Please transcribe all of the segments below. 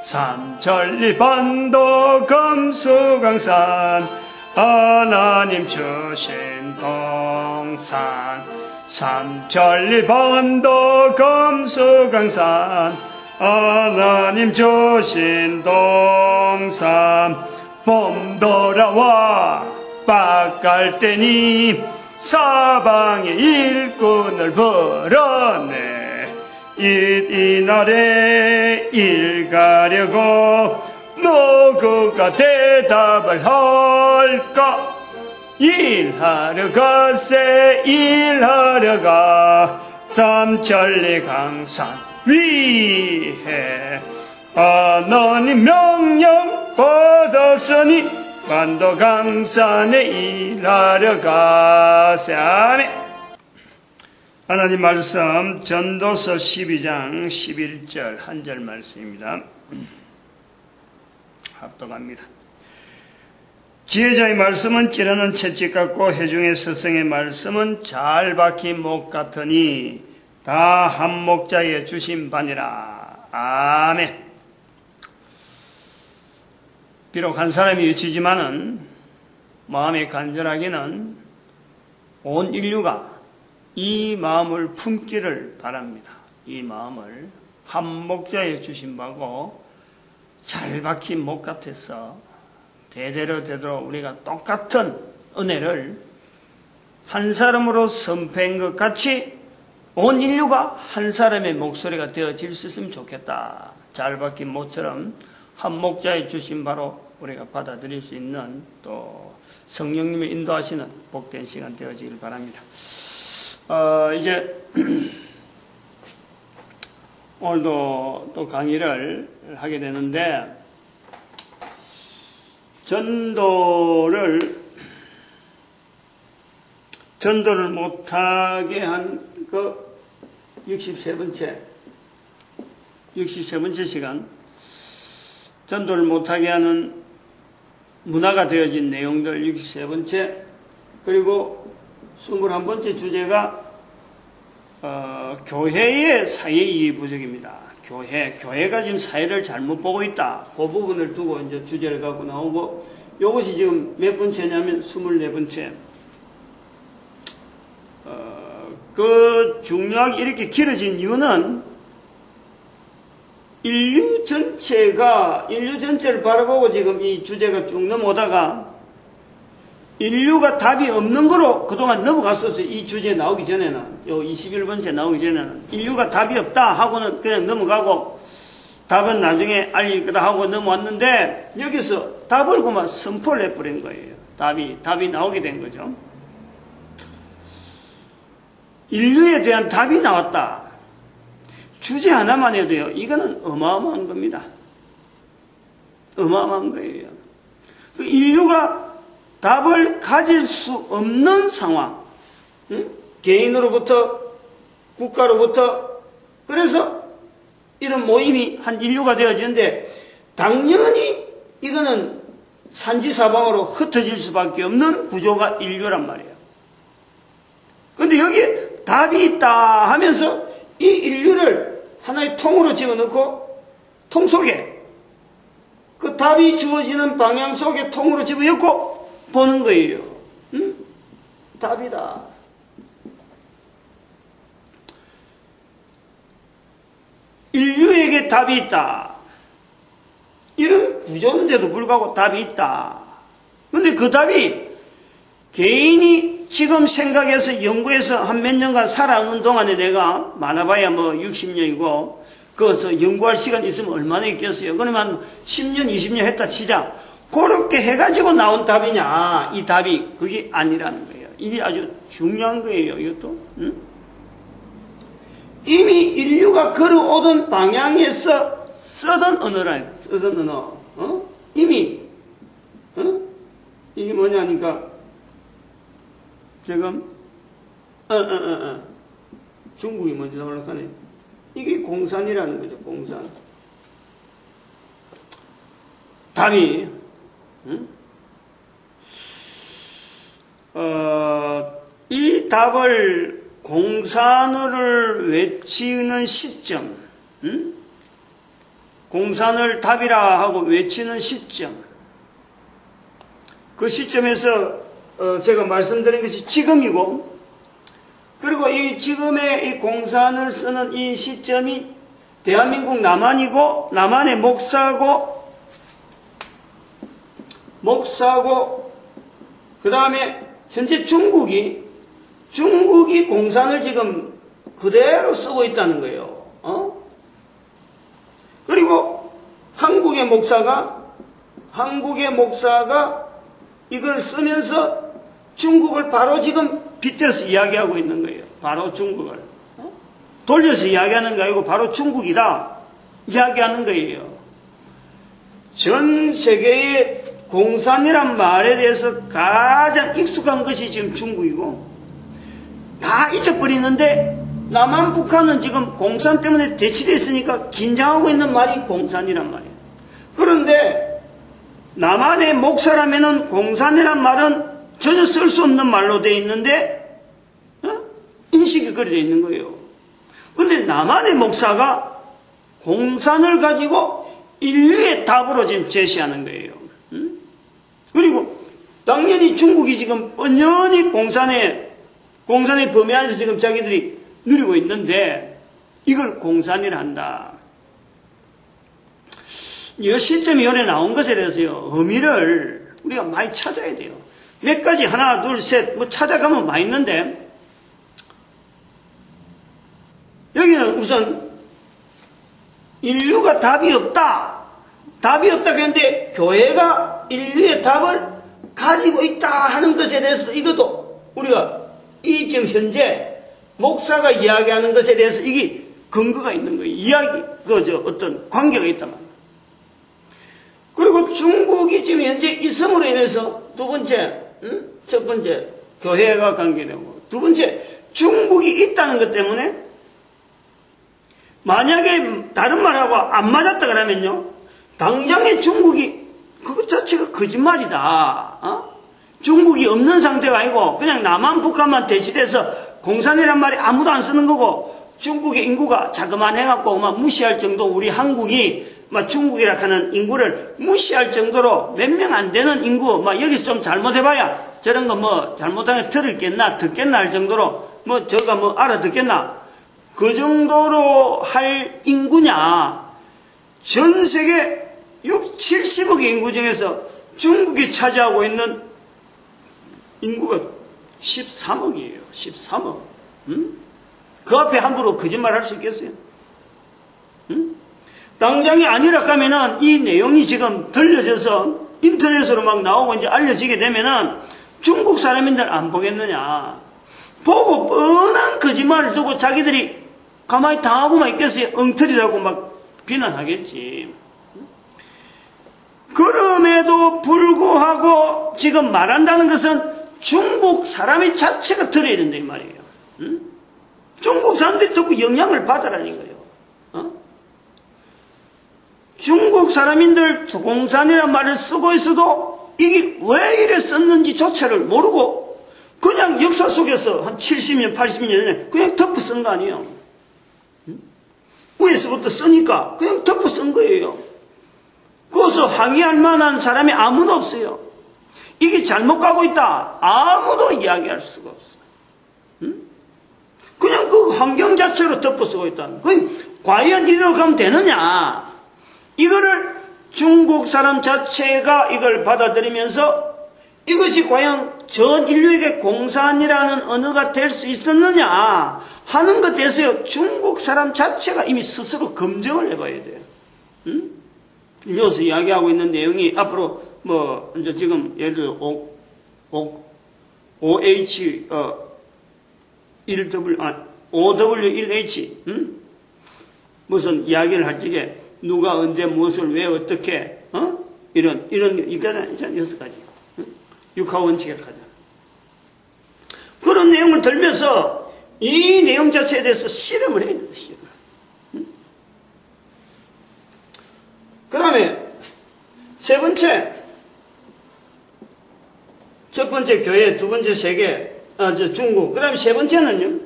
삼천리반도 금수강산 하나님 주신 동산 삼천리반도 금수강산 하나님 주신 동산 봄 돌아와 빡갈 때니 사방에 일꾼을 벌었네 이날에 일 가려고 누구가 대답을 할까 일하러 가세 일하러 가 삼천리 강산 위에 하나님 명령 받았으니 반도 강산에 일하러 가세 아멘. 하나님 말씀 전도서 12장 11절 한 절 말씀입니다. 합독합니다. 지혜자의 말씀은 찌르는 채찍 같고 회중의 스승의 말씀은 잘 박힌 목 같으니 다 한 목자에 주신 바니라. 아멘. 비록 한 사람이 외치지만은 마음에 간절하기는 온 인류가 이 마음을 품기를 바랍니다. 이 마음을 한 목자에 주신 바고 잘 박힌 목 같아서 대대로 되도록 우리가 똑같은 은혜를 한 사람으로 선포한 것 같이 온 인류가 한 사람의 목소리가 되어질 수 있으면 좋겠다. 잘 박힌 목처럼 한 목자에 주신 바로 우리가 받아들일 수 있는 또 성령님의 인도하시는 복된 시간 되어지길 바랍니다. 이제 오늘도 또 강의를 하게 되는데 전도를 못하게 한 그 63번째 시간 전도를 못하게 하는 문화가 되어진 내용들 63번째 그리고 21번째 주제가 교회의 사회이익 부족입니다. 교회가 지금 사회를 잘못 보고 있다. 그 부분을 두고 이제 주제를 갖고 나오고 이것이 지금 몇 번째냐면 24번째. 그 중요하게 이렇게 길어진 이유는 인류 전체를 바라보고 지금 이 주제가 쭉 넘어오다가 인류가 답이 없는 거로 그동안 넘어갔었어요. 이 주제 나오기 전에는, 요 21번째 나오기 전에는 인류가 답이 없다 하고는 그냥 넘어가고 답은 나중에 알릴 거다 하고 넘어왔는데 여기서 답을 그만 선포를 해버린 거예요. 답이 나오게 된 거죠. 인류에 대한 답이 나왔다. 주제 하나만 해도요. 이거는 어마어마한 겁니다. 어마어마한 거예요. 그 인류가 답을 가질 수 없는 상황. 개인으로부터 국가로부터 그래서 이런 모임이 한 인류가 되어지는데 당연히 이거는 산지사방으로 흩어질 수밖에 없는 구조가 인류란 말이에요. 그런데 여기에 답이 있다 하면서 이 인류를 하나의 통으로 집어넣고 통 속에 그 답이 주어지는 방향 속에 통으로 집어넣고 보는 거예요. 답이다. 인류에게 답이 있다. 이런 구조인데도 불구하고 답이 있다. 그런데 그 답이 개인이 지금 생각해서 연구해서 한 몇 년간 살아오는 동안에 내가 많아봐야 뭐 60년이고 그것을 연구할 시간 있으면 얼마나 있겠어요. 그러면 10년, 20년 했다 치자. 그렇게 해가지고 나온 답이냐. 이 답이 그게 아니라는 거예요. 이게 아주 중요한 거예요. 이것도. 이미 인류가 걸어오던 방향에서 쓰던 언어라. 쓰던 언어. 이미 이게 뭐냐니까 지금 중국이 먼저 나오려고 이게 공산이라는 거죠. 공산. 답이 이 답을 공산어를 외치는 시점 공산을 답이라 하고 외치는 시점, 그 시점에서 제가 말씀드린 것이 지금이고, 그리고 이 지금의 이 공산을 쓰는 이 시점이 대한민국 남한이고, 남한의 목사고, 그 다음에 현재 중국이 공산을 지금 그대로 쓰고 있다는 거예요. 그리고 한국의 목사가 이걸 쓰면서 중국을 바로 지금 빗대서 이야기하고 있는 거예요. 바로 중국을. 돌려서 이야기하는 게 아니고 바로 중국이다 이야기하는 거예요. 전 세계의 공산이란 말에 대해서 가장 익숙한 것이 지금 중국이고, 다 잊어버리는데 남한 북한은 지금 공산 때문에 대치되어 있으니까 긴장하고 있는 말이 공산이란 말이에요. 그런데 남한의 목사라면은 공산이란 말은 전혀 쓸 수 없는 말로 되어 있는데 인식이 그리 되어 있는 거예요. 그런데 남한의 목사가 공산을 가지고 인류의 답으로 지금 제시하는 거예요. 그리고 당연히 중국이 지금 뻔연히 공산의 범위 안에서 지금 자기들이 누리고 있는데 이걸 공산이라 한다. 이 시점이 연에 나온 것에 대해서요, 의미를 우리가 많이 찾아야 돼요. 몇 가지 하나 둘 셋 찾아가면 많이 있는데, 여기는 우선 인류가 답이 없다 그런데 교회가 인류의 답을 가지고 있다 하는 것에 대해서도 이것도 우리가 이 지금 현재 목사가 이야기하는 것에 대해서 이게 근거가 있는 거예요. 어떤 관계가 있단 말이에요. 그리고 중국이 지금 현재 있음으로 인해서 첫 번째 교회가 관계되고, 두 번째 중국이 있다는 것 때문에 만약에 다른 말하고 안 맞았다 그러면요, 당장에 중국이 그것 자체가 거짓말이다. 중국이 없는 상태가 아니고 그냥 남한 북한만 대치돼서 공산이란 말이 아무도 안 쓰는 거고, 중국의 인구가 자그만해갖고 막 무시할 정도, 우리 한국이 막 중국이라 하는 인구를 무시할 정도로 몇 명 안 되는 인구, 막 여기서 좀 잘못해봐야 저런 거 잘못하면 듣겠나 할 정도로 저가 알아듣겠나, 그 정도로 할 인구냐. 전 세계 70억의 인구 중에서 중국이 차지하고 있는 인구가 13억이에요. 13억. 그 앞에 함부로 거짓말 할 수 있겠어요? 당장이 아니라 하면은 이 내용이 지금 들려져서 인터넷으로 막 나오고 이제 알려지게 되면은 중국 사람인들 안 보겠느냐. 보고 뻔한 거짓말을 두고 자기들이 가만히 당하고만 있겠어요? 엉터리라고 막 비난하겠지. 그럼에도 불구하고 지금 말한다는 것은 중국 사람의 자체가 들어야 된다 이 말이에요. 중국 사람들이 듣고 영향을 받으라는 거예요. 중국 사람인들 공산이라는 말을 쓰고 있어도 이게 왜 이래 썼는지조차를 모르고 그냥 역사 속에서 한 70년, 80년 전에 그냥 덮어 쓴 거 아니에요. 위에서부터 쓰니까 그냥 덮어 쓴 거예요. 거기서 항의할 만한 사람이 아무도 없어요. 이게 잘못 가고 있다. 아무도 이야기할 수가 없어요. 그냥 그 환경 자체로 덮어 쓰고 있다. 과연 이대로 가면 되느냐. 이거를 중국 사람 자체가 이걸 받아들이면서 이것이 과연 전 인류에게 공산이라는 언어가 될 수 있었느냐 하는 것에 대해서 중국 사람 자체가 이미 스스로 검증을 해봐야 돼요. 여기서 이야기하고 있는 내용이 앞으로 이제 지금 예를 들어 OH 1W1H 무슨 이야기를 할 적에 누가 언제 무엇을 왜 어떻게 이런 있잖아요. 6가지 육하원칙에 가자. 그런 내용을 들면서 이 내용 자체에 대해서 실험을 해야 되는 것이죠. 그 다음에 세 번째, 첫 번째 교회, 두 번째 세계, 중국. 그 다음에 세 번째는요,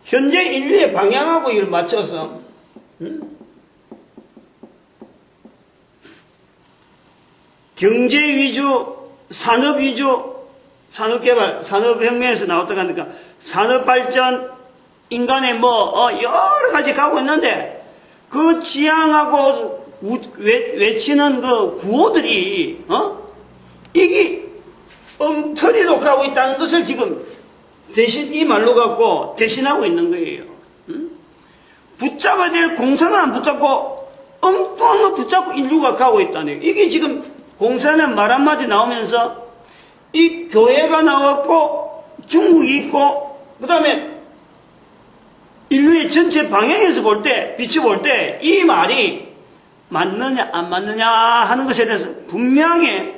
현재 인류의 방향하고 이걸 맞춰서, 경제 위주, 산업 위주, 산업개발, 산업혁명에서 나왔다고 하니까 산업발전, 인간의 여러 가지 가고 있는데 그 지향하고 외치는 그 구호들이, 이게 엉터리로 가고 있다는 것을 지금 대신 이 말로 갖고 대신하고 있는 거예요. 붙잡아야 될 공산은 안 붙잡고 엉뚱한 거 붙잡고 인류가 가고 있다네요. 이게 지금 공산의 말 한마디 나오면서 이 교회가 나왔고 중국이 있고 그 다음에 인류의 전체 방향에서 볼 때 비춰볼 때 이 말이 맞느냐 안 맞느냐 하는 것에 대해서 분명히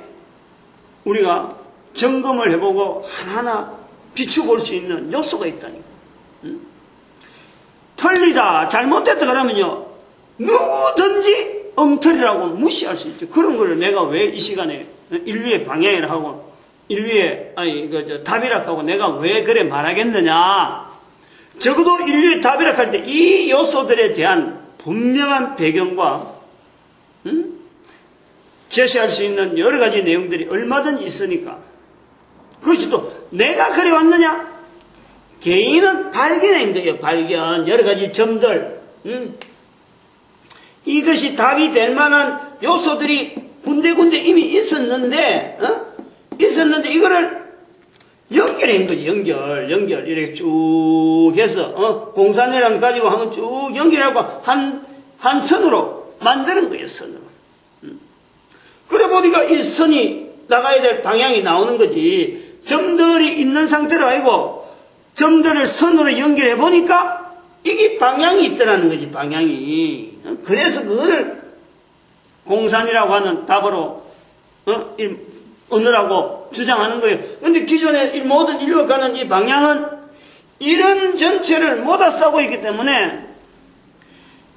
우리가 점검을 해보고 하나하나 비춰볼 수 있는 요소가 있다니까. 틀리다 잘못됐다 그러면요 누구든지 엉터리라고 무시할 수 있죠. 그런 걸 내가 왜 이 시간에 인류의 방향이라 하고 인류의 답이라 하고 내가 왜 그래 말하겠느냐. 적어도 인류의 답이라 할 때 이 요소들에 대한 분명한 배경과 제시할 수 있는 여러 가지 내용들이 얼마든지 있으니까. 그것이 또 내가 그래 왔느냐? 개인은 발견인 거예요. 발견. 여러 가지 점들. 이것이 답이 될 만한 요소들이 군데군데 이미 있었는데 이거를 연결한 거지. 연결. 이렇게 쭉 해서, 공산이랑 가지고 한번 쭉 연결하고 한 선으로 만드는 거예요. 선으로. 그래 보니까 이 선이 나가야 될 방향이 나오는 거지. 점들이 있는 상태로 아니고 점들을 선으로 연결해 보니까 이게 방향이 있더라는 거지. 방향이. 그래서 그걸 공산이라고 하는 답으로 얻으라고 주장하는 거예요. 그런데 기존에 모든 인류가 가는 이 방향은 이런 전체를 못아싸고 있기 때문에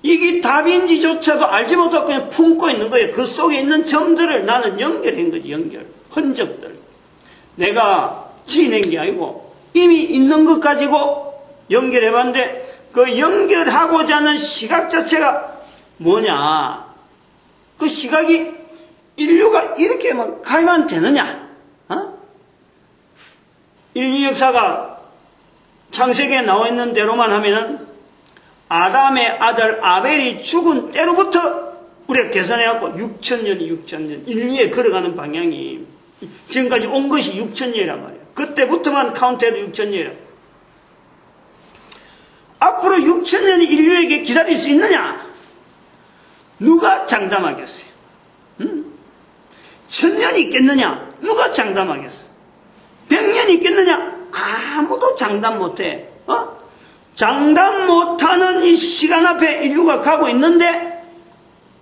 이게 답인지조차도 알지 못하고 그냥 품고 있는 거예요. 그 속에 있는 점들을 나는 연결한 거지. 연결. 흔적들. 내가 지어낸 게 아니고 이미 있는 것 가지고 연결해봤는데 그 연결하고자 하는 시각 자체가 뭐냐. 그 시각이 인류가 이렇게만 가면 되느냐? 인류 역사가 창세기에 나와 있는 대로만 하면은 아담의 아들 아벨이 죽은 때로부터 우리가 계산해갖고 6,000년 인류에 걸어가는 방향이 지금까지 온 것이 6,000년이란 말이에요. 그때부터만 카운트해도 6,000년이라. 앞으로 6,000년이 인류에게 기다릴 수 있느냐? 누가 장담하겠어요? 1,000년이 있겠느냐? 누가 장담하겠어? 100년이 있겠느냐? 아무도 장담 못해. 장담 못하는 이 시간 앞에 인류가 가고 있는데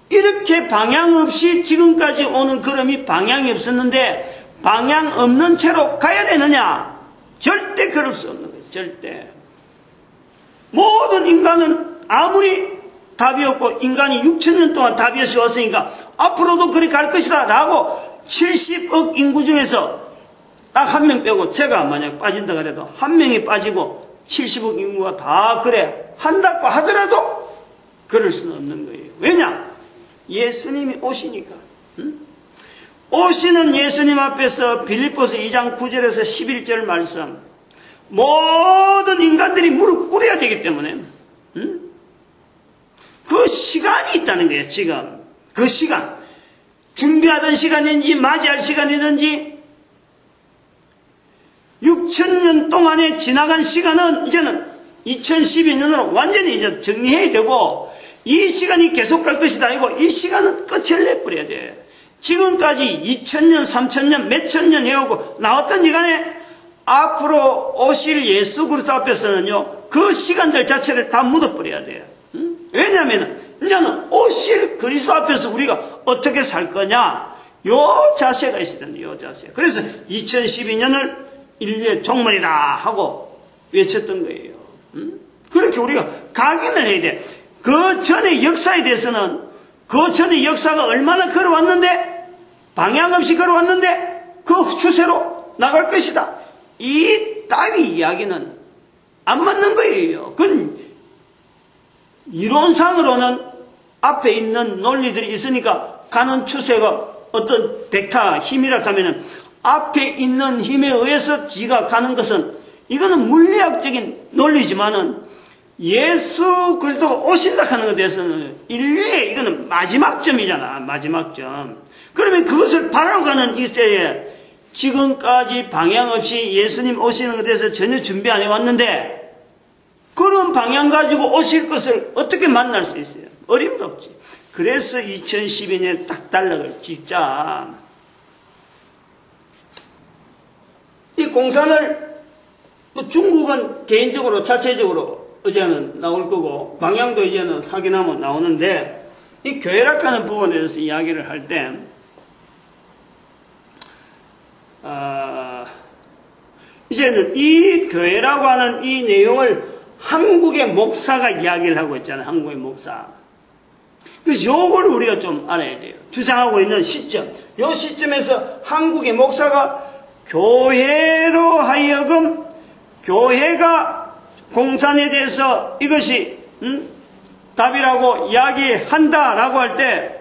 이렇게 방향 없이 지금까지 오는 걸음이 방향이 없었는데 방향 없는 채로 가야 되느냐? 절대 그럴 수 없는 거예요. 절대. 모든 인간은 아무리 답이 없고 인간이 6,000년 동안 답이 없이 왔으니까 앞으로도 그리 갈 것이다 라고 70억 인구 중에서 딱 한 명 빼고 제가 만약 빠진다 그래도 한 명이 빠지고 70억 인구가 다 그래 한다고 하더라도 그럴 수는 없는 거예요. 왜냐? 예수님이 오시니까. 오시는 예수님 앞에서 빌립보서 2장 9절에서 11절 말씀 모든 인간들이 무릎 꿇어야 되기 때문에 그 시간이 있다는 거예요. 지금 그 시간 준비하던 시간인지 맞이할 시간이든지 6,000년 동안에 지나간 시간은 이제는 2012년으로 완전히 이제 정리해야 되고 이 시간이 계속 갈 것이다 아니고 이 시간은 끝을 내버려야 돼. 지금까지 2,000년, 3,000년, 몇천 년 해오고 나왔던지 간에 앞으로 오실 예수 그리스도 앞에서는요 그 시간들 자체를 다 묻어버려야 돼요. 왜냐하면 이제는 오실 그리스도 앞에서 우리가 어떻게 살 거냐 요 자세가 있어야 된다. 요 자세. 그래서 2012년을 인류의 종말이다 하고 외쳤던 거예요. 그렇게 우리가 각인을 해야 돼. 그 전의 역사에 대해서는 그 전의 역사가 얼마나 걸어왔는데 방향 없이 걸어왔는데 그 추세로 나갈 것이다. 이 따위 이야기는 안 맞는 거예요. 그건 이론상으로는 앞에 있는 논리들이 있으니까 가는 추세가 어떤 벡터, 힘이라 하면은 앞에 있는 힘에 의해서 뒤가 가는 것은 이거는 물리학적인 논리지만은 예수 그리스도가 오신다 하는 것에 대해서는 인류의 이거는 마지막 점이잖아. 마지막 점. 그러면 그것을 바라보가는 이 때에 지금까지 방향 없이 예수님 오시는 것에 대해서 전혀 준비 안 해왔는데 그런 방향 가지고 오실 것을 어떻게 만날 수 있어요? 어림도 없지. 그래서 2012년에 딱 단락을 찍자. 이 공산을 중국은 개인적으로 자체적으로 이제는 나올 거고 방향도 이제는 확인하면 나오는데 이 교회락하는 부분에 대해서 이야기를 할 때 이제는 이 교회라고 하는 이 내용을 한국의 목사가 이야기를 하고 있잖아요. 한국의 목사. 그래서 요걸 우리가 좀 알아야 돼요. 주장하고 있는 시점. 요 시점에서 한국의 목사가 교회로 하여금 교회가 공산에 대해서 이것이 답이라고 이야기한다라고 할 때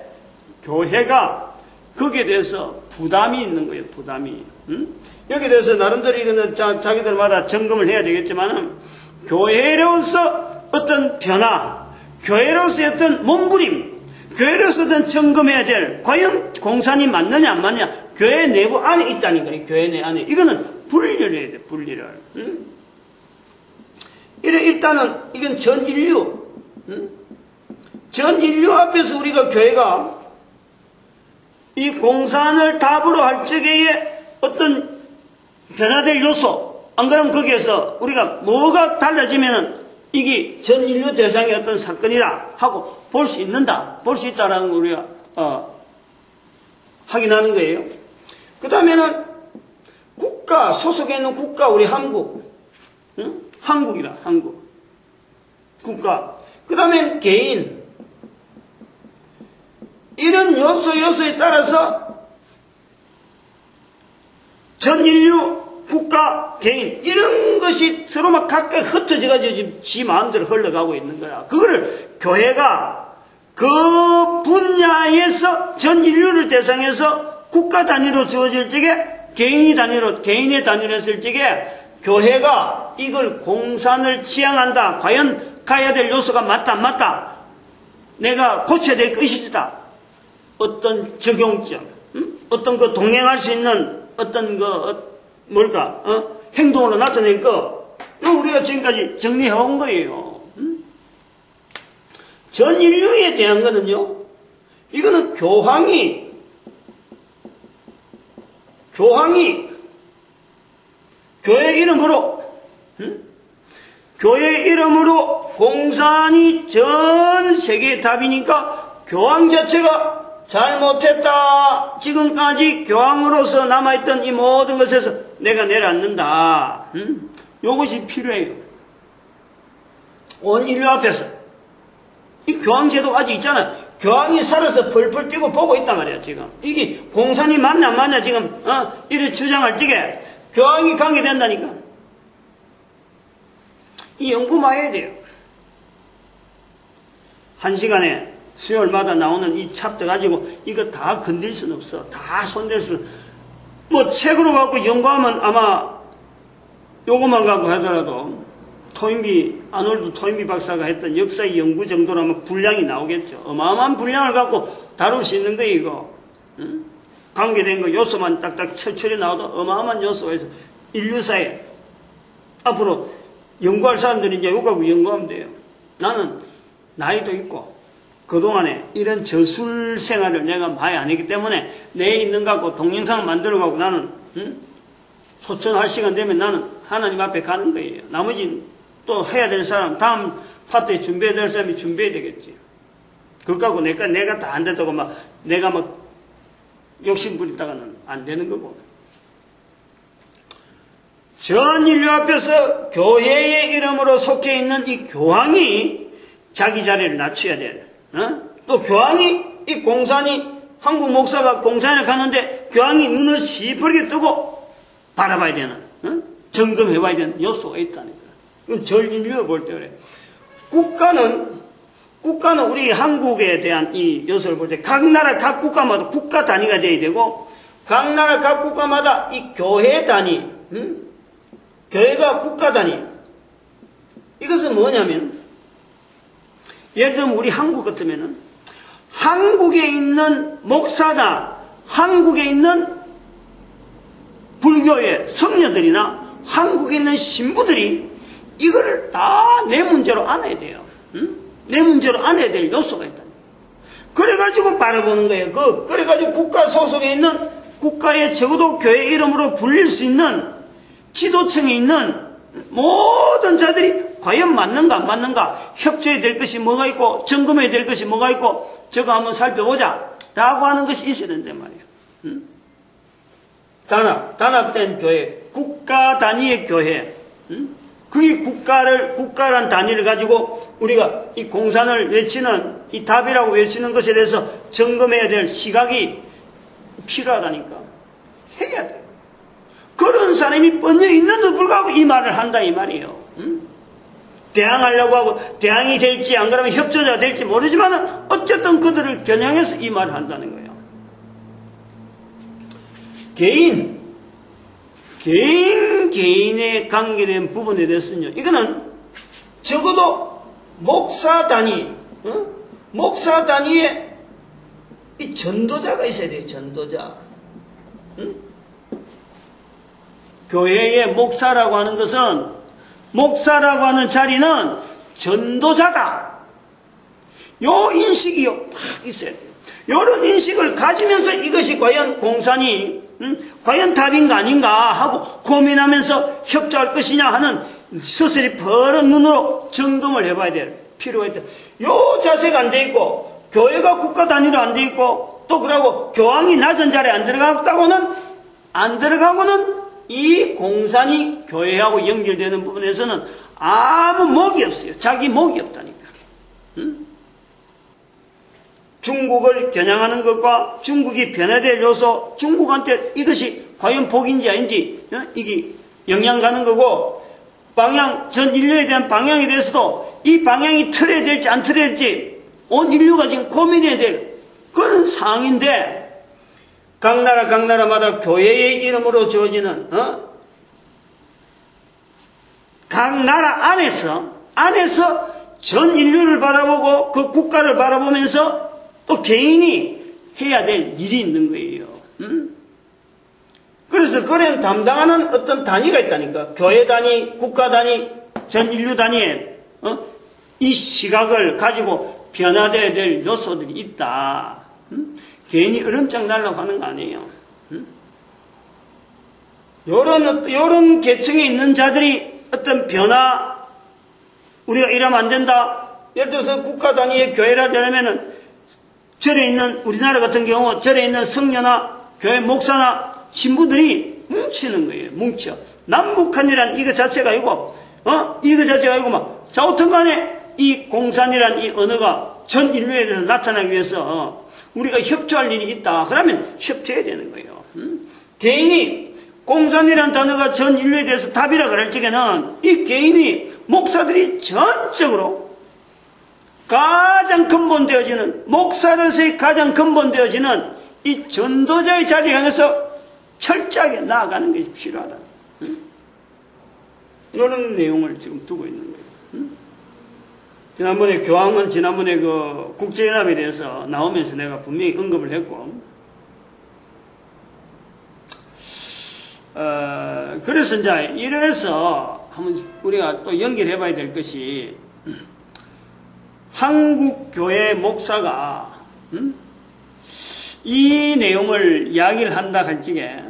교회가 거기에 대해서 부담이 있는 거예요. 부담이. 여기에 대해서 나름대로 이거는 자기들마다 점검을 해야 되겠지만은 교회로서 어떤 변화, 교회로서의 어떤 몸부림, 교회로서 어떤 점검해야 될 과연 공산이 맞느냐 안 맞느냐 교회 내부 안에 있다니까요. 교회 내 안에. 이거는 분리를 해야 돼. 분리를. 일단은 이건 전 인류. 전 인류 앞에서 우리가 교회가 이 공산을 답으로 할 적에 어떤 변화될 요소, 안 그러면 거기에서 우리가 뭐가 달라지면은 이게 전 인류 대상의 어떤 사건이다 하고 볼 수 있는다, 볼 수 있다라는 걸 우리가 확인하는 거예요. 그 다음에는 국가, 소속에 있는 국가, 우리 한국, 한국이라, 한국. 국가. 그 다음에 개인. 이런 요소에 따라서 전 인류, 국가, 개인 이런 것이 서로 막 각각 흩어져가지고 지금 지 마음대로 흘러가고 있는 거야. 그거를 교회가 그 분야에서 전 인류를 대상해서 국가 단위로 주어질 적에 개인의 단위로 했을 적에 교회가 이걸 공산을 지향한다. 과연 가야 될 요소가 맞다 안 맞다. 내가 고쳐야 될 것이다. 어떤 적용점, 어떤 그 동행할 수 있는 어떤 그 행동으로 나타낼 거, 이거 우리가 지금까지 정리해온 거예요. 전 인류에 대한 거는요, 이거는 교황이 교회 이름으로 공산이 전 세계의 답이니까 교황 자체가 잘못했다. 지금까지 교황으로서 남아있던 이 모든 것에서 내가 내려앉는다. 이것이 필요해요. 온 인류 앞에서. 이 교황제도가 아직 있잖아. 교황이 살아서 펄펄 뛰고 보고 있단 말이야, 지금. 이게 공산이 맞냐, 안 맞냐, 지금, 이래 주장할 적에 교황이 관계된다니까. 이 연구만 해야 돼요. 한 시간에 수요일마다 나오는 이 챕터 가지고 이거 다 건들 수는 없어. 다 손댈 수는. 뭐 책으로 갖고 연구하면 아마 요것만 갖고 하더라도 아놀드 토인비 박사가 했던 역사의 연구 정도라면 분량이 나오겠죠. 어마어마한 분량을 갖고 다룰 수 있는 거예요, 이거. 관계된 거 요소만 딱딱 철철이 나와도 어마어마한 요소가 있어. 인류사에 앞으로 연구할 사람들이 이제 이거 갖고 연구하면 돼요. 나는 나이도 있고 그동안에 이런 저술 생활을 내가 많이 안 했기 때문에 내 있는 거 갖고 동영상을 만들어 갖고 나는 소천할 시간 되면 나는 하나님 앞에 가는 거예요. 나머지 또 해야 될 사람, 다음 파트에 준비해야 될 사람이 준비해야 되겠지. 그거 갖고 내가 다 안 된다고 내가 욕심 부리다가는 안 되는 거고. 전 인류 앞에서 교회의 이름으로 속해 있는 이 교황이 자기 자리를 낮춰야 돼. 또 교황이 이 공산이 한국 목사가 공산에 가는데 교황이 눈을 시퍼렇게 뜨고 바라봐야 되는, 점검해봐야 되는 요소가 있다니까. 이건 전 인류가 볼 때 그래. 국가는 국가는 우리 한국에 대한 이 요소를 볼 때 각 나라 각 국가마다 국가 단위가 돼야 되고 각 나라 각 국가마다 이 교회 단위, 교회가 국가 단위. 이것은 뭐냐면 예를 들면 우리 한국 같으면은 한국에 있는 목사나 한국에 있는 불교의 성녀들이나 한국에 있는 신부들이 이거를 다 내 문제로 안아야 돼요. 내 문제로 안아야 될 요소가 있다. 그래가지고 바라보는 거예요. 그래가지고 국가 소속에 있는 국가의 적어도 교회 이름으로 불릴 수 있는 지도층에 있는 모든 자들이 과연 맞는가 안 맞는가, 협조해야 될 것이 뭐가 있고 점검해야 될 것이 뭐가 있고 저거 한번 살펴보자 라고 하는 것이 있어야 된단 말이에요. 단합된 교회, 국가 단위의 교회, 그게 국가란 단위를 가지고 우리가 이 공산을 외치는, 이 답이라고 외치는 것에 대해서 점검해야 될 시각이 필요하다니까. 해야 돼요. 그런 사람이 번져 있는데도 불구하고 이 말을 한다 이 말이에요. 대항하려고 하고 대항이 될지 안 그러면 협조자가 될지 모르지만 어쨌든 그들을 겨냥해서 이 말을 한다는 거예요. 개인에 관계된 부분에 대해서는요, 이거는 적어도 목사 단위에 이 전도자가 있어야 돼요. 전도자. 교회의 목사라고 하는 것은, 목사라고 하는 자리는 전도자다. 요 인식이 팍 있어야 돼요. 요런 인식을 가지면서 이것이 과연 공산이 과연 답인가 아닌가 하고 고민하면서 협조할 것이냐 하는 서서히 퍼런 눈으로 점검을 해봐야 될 필요가 있다. 요 자세가 안 돼 있고 교회가 국가 단위로 안 돼 있고 또 그러고 교황이 낮은 자리에 안 들어가고는 이 공산이 교회하고 연결되는 부분에서는 아무 목이 없어요. 자기 목이 없다니까. 중국을 겨냥하는 것과 중국이 변화될 요소, 중국한테 이것이 과연 복인지 아닌지 이게 영향 가는 거고, 방향, 전 인류에 대한 방향에 대해서도 이 방향이 틀어야 될지 안 틀어야 될지 온 인류가 지금 고민해야 될 그런 상황인데, 각 나라마다 교회의 이름으로 주어지는 각 나라 안에서 전 인류를 바라보고 그 국가를 바라보면서 또 개인이 해야 될 일이 있는 거예요. 그래서 그런 담당하는 어떤 단위가 있다니까. 교회 단위, 국가 단위, 전 인류 단위에 이 시각을 가지고 변화되어야 될 요소들이 있다. 괜히 으름장 날라고 하는 거 아니에요. 요런 계층에 있는 자들이 어떤 변화, 우리가 이러면 안 된다. 예를 들어서 국가 단위의 교회라 되려면은 절에 있는, 우리나라 같은 경우 절에 있는 성녀나 교회 목사나 신부들이 뭉치는 거예요. 뭉쳐. 남북한이란 이거 자체가 아니고, 이거 자체가 아니고 막, 좌우튼 간에 이 공산이란 이 언어가 전 인류에 대해서 나타나기 위해서 우리가 협조할 일이 있다. 그러면 협조해야 되는 거예요. 개인이, 공산이란 단어가 전 인류에 대해서 답이라 그럴 적에는 이 개인이, 목사들이 전적으로 가장 근본되어지는, 목사로서의 가장 근본되어지는 이 전도자의 자리를 향해서 철저하게 나아가는 것이 필요하다. 이런 내용을 지금 두고 있는 거예요. 지난번에 교황은 지난번에 그 국제연합에 대해서 나오면서 내가 분명히 언급을 했고, 그래서 이제 이래서 한번 우리가 또 연결해 봐야 될 것이, 한국 교회 목사가 이 내용을 이야기를 한다 할 적에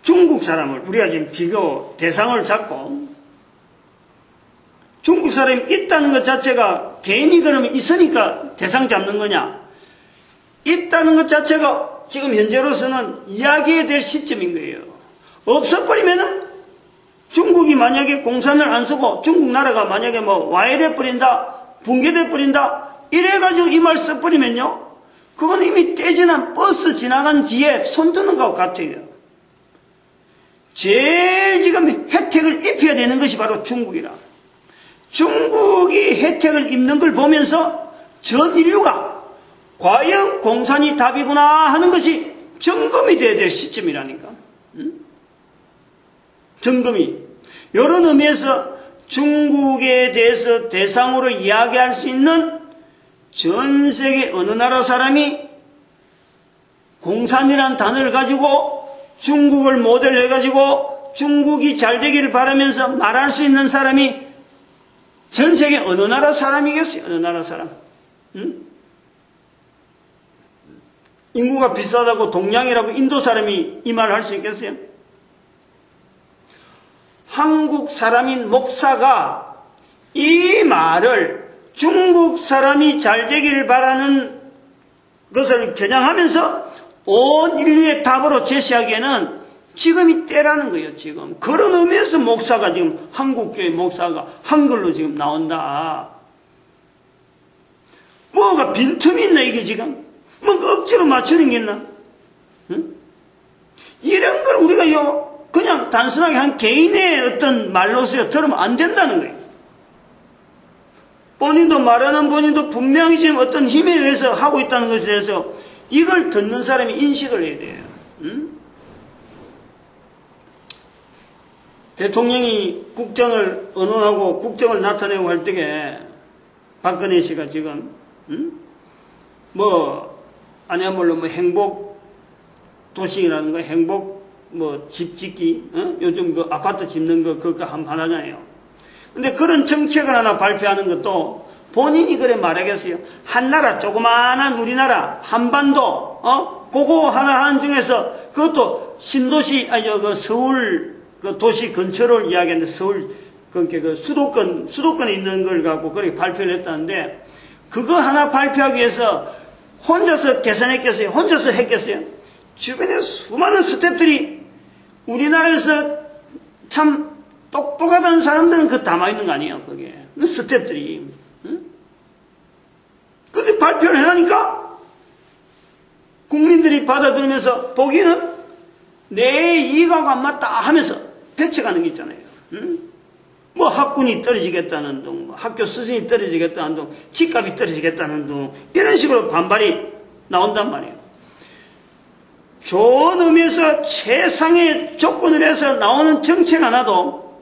중국 사람을 우리가 지금 비교 대상을 잡고, 중국 사람이 있다는 것 자체가 개인이 그러면 있으니까 대상 잡는 거냐? 있다는 것 자체가 지금 현재로서는 이야기해야 될 시점인 거예요. 없어버리면은 중국이 만약에 공산을 안 쓰고 중국 나라가 만약에 뭐 와해돼 버린다, 붕괴돼 버린다, 이래가지고 이 말 써버리면요, 그건 이미 떼지난 버스 지나간 뒤에 손 드는 것과 같아요. 제일 지금 혜택을 입혀야 되는 것이 바로 중국이라. 중국이 혜택을 입는 걸 보면서 전 인류가 과연 공산이 답이구나 하는 것이 점검이 되어야 될 시점이라니까. 점검이. 이런 의미에서 중국에 대해서 대상으로 이야기할 수 있는 전 세계 어느 나라 사람이 공산이라는 단어를 가지고 중국을 모델로 해가지고 중국이 잘 되기를 바라면서 말할 수 있는 사람이 전 세계 어느 나라 사람이겠어요? 어느 나라 사람? 인구가 비싸다고 동양이라고 인도 사람이 이 말을 할 수 있겠어요? 한국 사람인 목사가 이 말을 중국 사람이 잘 되기를 바라는 것을 겨냥하면서 온 인류의 답으로 제시하기에는 지금이 때라는 거예요, 지금. 그런 의미에서 목사가 지금, 한국교회 목사가 한글로 지금 나온다. 뭐가 빈틈이 있나, 이게 지금? 뭐 억지로 맞추는 게 있나? 응? 이런 걸 우리가 그냥 단순하게 한 개인의 어떤 말로서 들으면 안 된다는 거예요. 본인도 말하는 본인도 분명히 지금 어떤 힘에 의해서 하고 있다는 것에 대해서 이걸 듣는 사람이 인식을 해야 돼요. 응? 대통령이 국정을 언론하고 국정을 나타내고 할 때에 박근혜 씨가 지금 아니야말로 행복 도시라는 거, 행복 집 짓기, 요즘 아파트 짓는 거 그거 한판 하잖아요. 근데 그런 정책을 하나 발표하는 것도 본인이 그래 말하겠어요. 한 나라 조그마한 우리나라 한반도 그거 하나 하는 중에서 그것도 신도시 서울 그 도시 근처를 이야기하는데 서울 그 수도권에 있는 걸 갖고 그렇게 발표를 했다는데 그거 하나 발표하기 위해서 혼자서 계산했겠어요? 혼자서 했겠어요? 주변에 수많은 스태프들이 우리나라에서 참 똑똑하다는 사람들은 그 담아있는 거 아니에요, 그게. 스태프들이. 응? 근데 발표를 해라니까 국민들이 받아들면서 보기는 내 이익하고 안 맞다 하면서 배쳐가는 게 있잖아요. 응? 뭐 학군이 떨어지겠다는 둥, 학교 수준이 떨어지겠다는 둥, 집값이 떨어지겠다는 둥, 이런 식으로 반발이 나온단 말이에요. 좋은 의미에서 최상의 조건을 해서 나오는 정책 하나도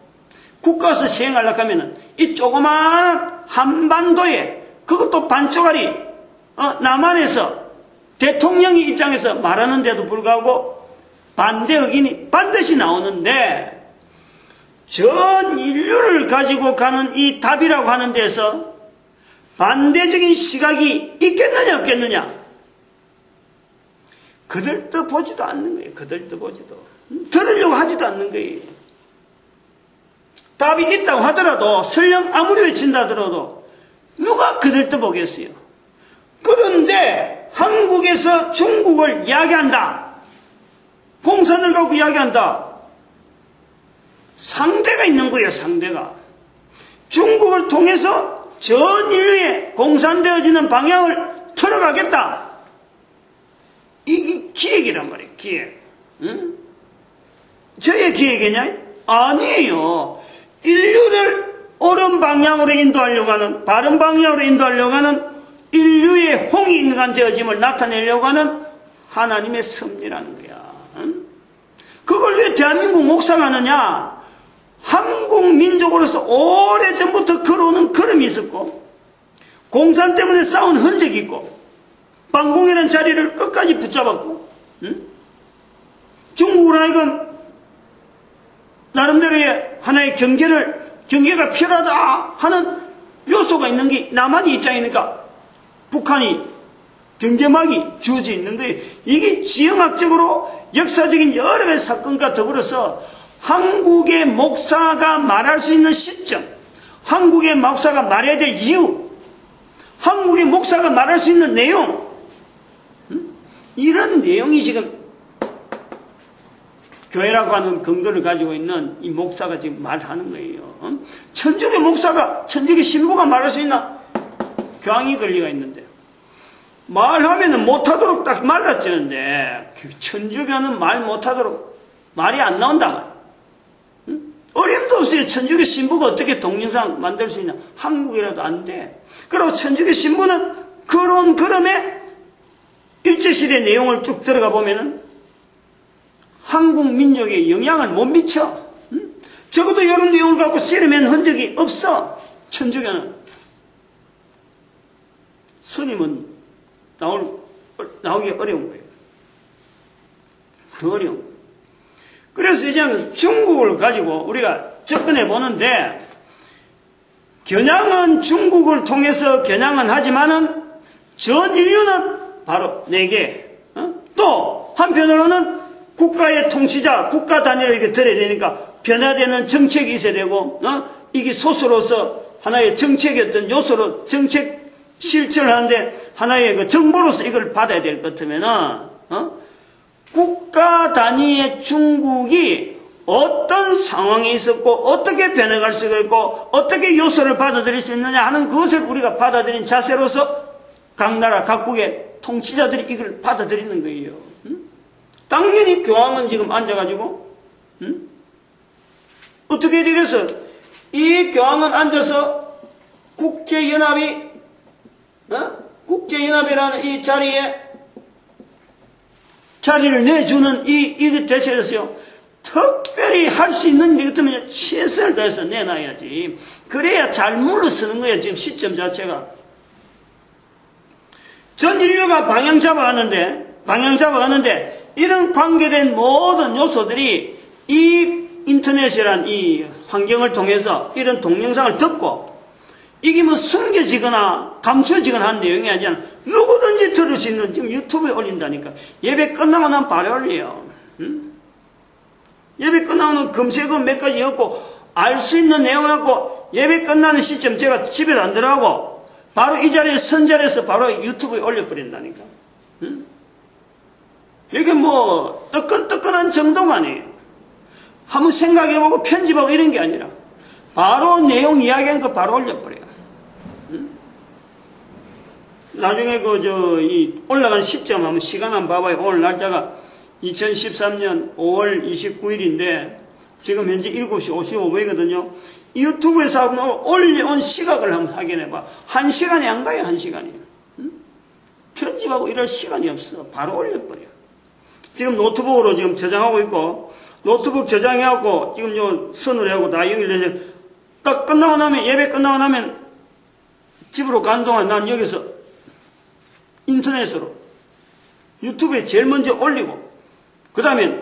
국가에서 시행하려고 하면은 이 조그마한 한반도에 그것도 반쪽짜리 남한에서 대통령의 입장에서 말하는데도 불구하고 반대 의견이 반드시 나오는데 전 인류를 가지고 가는 이 답이라고 하는 데서 반대적인 시각이 있겠느냐 없겠느냐 그들도 보지도 않는 거예요. 그들도 보지도 들으려고 하지도 않는 거예요. 답이 있다고 하더라도 설령 아무리 외친다 하더라도 누가 그들도 보겠어요. 그런데 한국에서 중국을 이야기한다. 공산을 갖고 이야기한다. 상대가 있는 거예요. 상대가. 중국을 통해서 전 인류에 공산되어지는 방향을 틀어가겠다. 이게 기획이란 말이에요. 기획. 응? 저의 기획이냐? 아니에요. 인류를 옳은 방향으로 인도하려고 하는, 바른 방향으로 인도하려고 하는 인류의 홍익인간 되어짐을 나타내려고 하는 하나님의 섭리라는 거야. 응? 그걸 왜 대한민국 목사가 하느냐? 한국 민족으로서 오래전부터 걸어오는 걸음이 있었고 공산 때문에 싸운 흔적이 있고 반공이라는 자리를 끝까지 붙잡았고 중국으로 하여금 나름대로의 하나의 경계가 필요하다 하는 요소가 있는 게 남한이 입장이니까 북한이 경계막이 주어져 있는 거예요. 이게 지형학적으로 역사적인 여러 가지 사건과 더불어서 한국의 목사가 말할 수 있는 시점, 한국의 목사가 말해야 될 이유, 한국의 목사가 말할 수 있는 내용, 이런 내용이 지금 교회라고 하는 근거를 가지고 있는 이 목사가 지금 말하는 거예요. 천주교 목사가, 천주교 신부가 말할 수 있나? 교황이 권리가 있는데 말하면은 못하도록 딱 말랐지는데 천주교는 말 못하도록 말이 안 나온다. 어림도 없어요. 천주교 신부가 어떻게 동영상 만들 수 있냐. 한국이라도 안 돼. 그리고 천주교 신부는 그런 그럼에 일제시대 내용을 쭉 들어가 보면은 한국 민족에 영향을 못 미쳐. 적어도 이런 내용을 갖고 씨름한 흔적이 없어. 천주교는. 스님은 나오기 어려운 거예요. 더 어려운 거예요. 그래서 이제는 중국을 가지고 우리가 접근해 보는데, 겨냥은 중국을 통해서 겨냥은 하지만은 전 인류는 바로 4개. 또 한편으로는 국가의 통치자, 국가 단위를 이렇게 들어야 되니까 변화되는 정책이 있어야 되고, 이게 소수로서 하나의 정책이었던 요소로 정책 실천을 하는데 하나의 그 정보로서 이걸 받아야 될 것 같으면은, 국가 단위의 중국이 어떤 상황에 있었고 어떻게 변해갈 수가 있고 어떻게 요소를 받아들일 수 있느냐 하는 그것을 우리가 받아들인 자세로서 각 나라 각국의 통치자들이 이걸 받아들이는 거예요. 당연히 교황은 지금 앉아가지고 어떻게 되겠어? 이 교황은 앉아서 국제연합이라는 이 자리를 내주는 이게 대체였어요. 특별히 할 수 있는 일 같으면 최선을 다해서 내놔야지. 그래야 잘 물러서는 거예요. 지금 시점 자체가. 전 인류가 방향 잡아가는데 이런 관계된 모든 요소들이 이 인터넷이란 이 환경을 통해서 이런 동영상을 듣고 이게 뭐 숨겨지거나 감춰지거나 하는 내용이 아니잖아. 누구든지 들을 수 있는, 지금 유튜브에 올린다니까. 예배 끝나고 나면 바로 올려요. 예배 끝나고는 검색어 몇 가지 엮고 알 수 있는 내용을 갖고 예배 끝나는 시점 제가 집에도 안 들어가고 바로 이 자리에 선자리에서 바로 유튜브에 올려버린다니까. 이게 뭐 뜨끈뜨끈한 정도가 아니에요. 한번 생각해보고 편집하고 이런 게 아니라 바로 내용 이야기한 거 바로 올려버려요. 나중에 이 올라간 시점 한번 시간 한번 봐봐요. 오늘 날짜가 2013년 5월 29일인데 지금 현재 7시 55분이거든요. 유튜브에서 한번 올려온 시각을 한번 확인해봐. 1시간이 안 가요. 1시간이. 편집하고 이럴 시간이 없어. 바로 올려버려. 지금 노트북으로 지금 저장하고 있고 노트북 저장해갖고 지금 요 선으로 하고 다 연결돼서 딱 끝나고 나면 예배 끝나고 나면 집으로 간 동안 난 여기서 인터넷으로 유튜브에 제일 먼저 올리고 그 다음에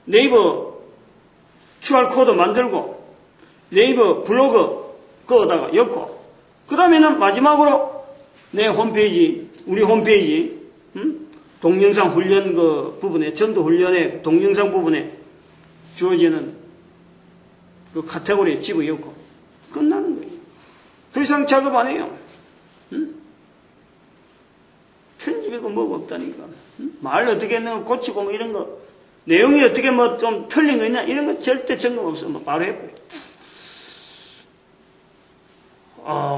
네이버 QR코드 만들고 네이버 블로그 거기다가 엮고 그 다음에는 마지막으로 내 홈페이지 우리 홈페이지 동영상 훈련 그 부분에 전도 훈련의 동영상 부분에 주어지는 그 카테고리에 집어넣고 끝나는 거예요. 더 이상 작업 안 해요. 편집이고 뭐가 없다니까. 말 어떻게 했는 거 고치고 뭐 이런 거 내용이 어떻게 뭐 좀 틀린 거 있나 이런 거 절대 점검 없어. 뭐 바로 해버려.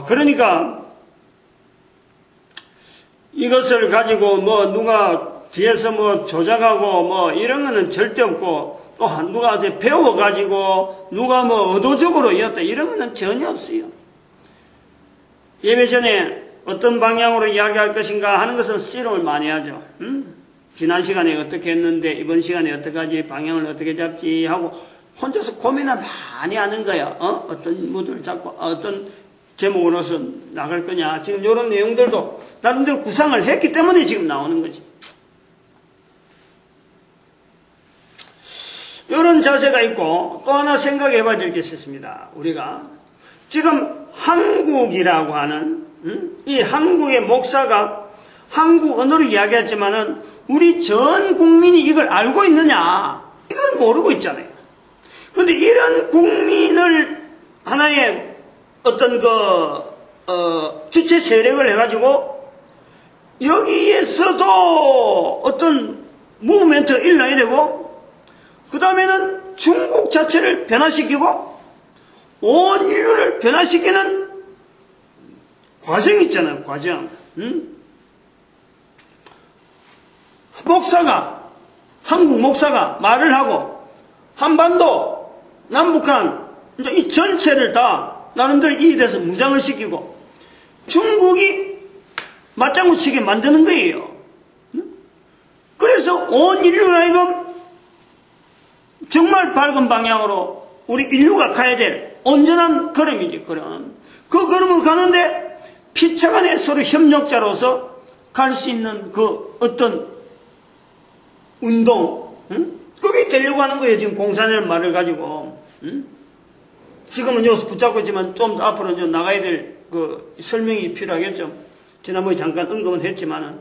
그러니까 이것을 가지고 뭐 누가 뒤에서 뭐 조작하고 뭐 이런 거는 절대 없고 또 누가 이제 배워가지고 누가 뭐 의도적으로 이었다 이런 거는 전혀 없어요. 예배 전에 어떤 방향으로 이야기할 것인가 하는 것은 씨름을 많이 하죠. 지난 시간에 어떻게 했는데 이번 시간에 어떻게 하지 방향을 어떻게 잡지 하고 혼자서 고민을 많이 하는 거야. 어떤 무드를 잡고 어떤 제목으로서 나갈 거냐. 지금 이런 내용들도 나름대로 구상을 했기 때문에 지금 나오는 거지. 이런 자세가 있고 또 하나 생각해 봐야 될 게 있습니다. 우리가 지금 한국이라고 하는 이 한국의 목사가 한국 언어로 이야기했지만은 우리 전 국민이 이걸 알고 있느냐? 이걸 모르고 있잖아요. 그런데 이런 국민을 하나의 어떤 주체 세력을 해가지고 여기에서도 어떤 무브멘트가 일어나야 되고 그 다음에는 중국 자체를 변화시키고 온 인류를 변화시키는 과정이 있잖아요. 과정. 한국 목사가 말을 하고 한반도 남북한 이제 이 전체를 다 나름대로 이익돼서 무장을 시키고 중국이 맞장구 치게 만드는 거예요. 그래서 온 인류가 이거 정말 밝은 방향으로 우리 인류가 가야 될 온전한 걸음이지, 걸음. 그 걸음을 가는데 피차간에 서로 협력자로서 갈 수 있는 그 어떤 운동, 그게 되려고 하는 거예요. 지금 공산이라는 말을 가지고. 지금은 여기서 붙잡고 있지만 좀 더 앞으로 좀 나가야 될 그 설명이 필요하겠죠. 지난번에 잠깐 언급은 했지만은,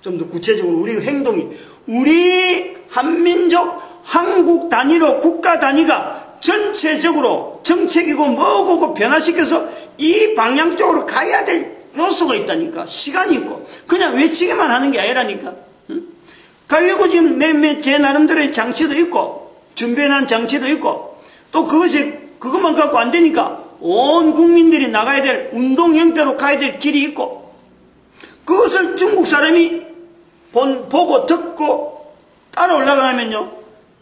좀 더 구체적으로 우리 행동이, 우리 한민족, 한국 단위로 국가 단위가 전체적으로 정책이고 뭐고 변화시켜서 이 방향 쪽으로 가야 될 요소가 있다니까. 시간이 있고. 그냥 외치기만 하는 게 아니라니까. 가려고 지금 몇몇 제 나름대로의 장치도 있고, 준비해놓은 장치도 있고, 또 그것만 갖고 안 되니까 온 국민들이 나가야 될 운동 형태로 가야 될 길이 있고, 그것을 중국 사람이 보고 듣고 따라 올라가면요,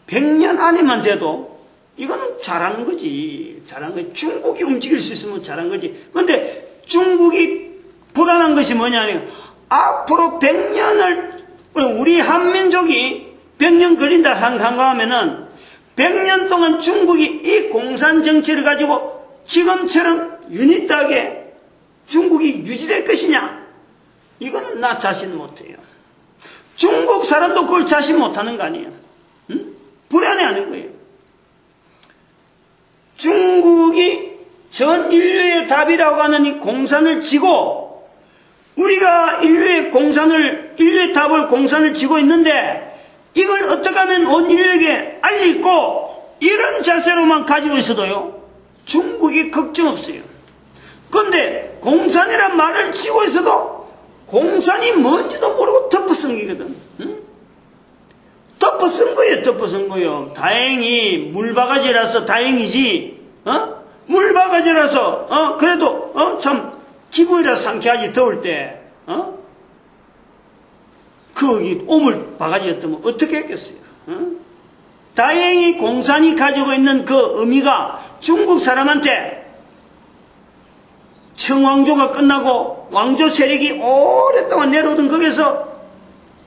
100년 안에만 돼도 이거는 잘하는 거지. 잘한 거지. 중국이 움직일 수 있으면 잘한 거지. 근데 중국이 불안한 것이 뭐냐면, 앞으로 100년을, 우리 한민족이 100년 걸린다 생각하면은 100년 동안 중국이 이 공산 정치를 가지고 지금처럼 유니트하게 중국이 유지될 것이냐? 이거는 나 자신 못해요. 중국 사람도 그걸 자신 못하는 거 아니에요. 불안해하는 거예요. 중국이 전 인류의 답이라고 하는 이 공산을 지고, 우리가 인류의 답을 공산을 지고 있는데, 이걸 어떻게 하면 온 인류에게 알리고, 이런 자세로만 가지고 있어도요, 중국이 걱정 없어요. 그런데 공산이란 말을 지고 있어도 공산이 뭔지도 모르고 덮어쓴 거거든. 덮어쓴 거예요. 덮어쓴 거예요. 다행히 물바가지라서 다행이지. 물바가지라서 그래도 참 기분이라 상쾌하지. 더울 때 거기 오물 바가지였다면 어떻게 했겠어요. 다행히 공산이 가지고 있는 그 의미가 중국 사람한테 청왕조가 끝나고 왕조 세력이 오랫동안 내려오던 거기서